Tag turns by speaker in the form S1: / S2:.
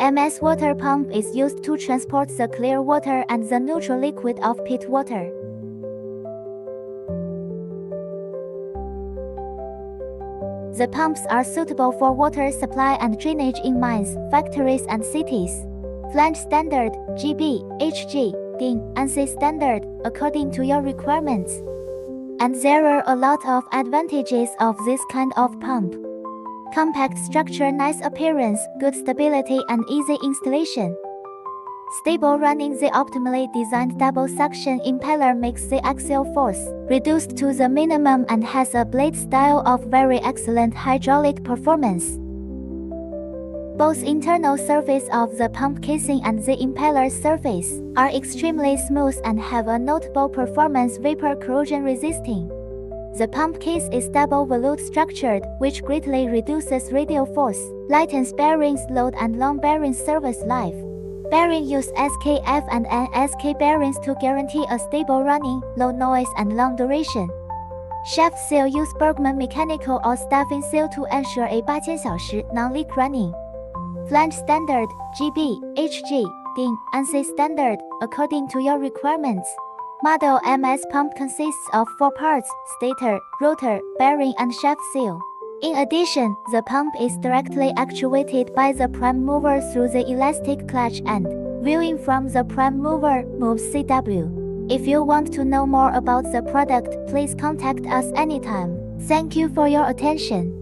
S1: MS water pump is used to transport the clear water and the neutral liquid of pit water. The pumps are suitable for water supply and drainage in mines, factories and cities. Flange standard, GB, HG, DIN, ANSI standard, according to your requirements. And there are a lot of advantages of this kind of pump. Compact structure, nice appearance, good stability and easy installation. Stable running. The optimally designed double suction impeller makes the axial force reduced to the minimum and has a blade style of very excellent hydraulic performance. Both internal surface of the pump casing and the impeller surface are extremely smooth and have a notable performance, vapor corrosion resisting. The pump case is double volute structured, which greatly reduces radial force, lightens bearings load and long bearing service life. Bearing use SKF and NSK bearings to guarantee a stable running, low noise and long duration. Shaft seal use Bergmann mechanical or stuffing seal to ensure a 8000小时 non-leak running. Flange standard, GB, HG, DIN, ANSI standard, according to your requirements. Model MS pump consists of 4 parts: stator, rotor, bearing and shaft seal. In addition, the pump is directly actuated by the prime mover through the elastic clutch and, viewing from the prime mover, moves CW. If you want to know more about the product, please contact us anytime. Thank you for your attention.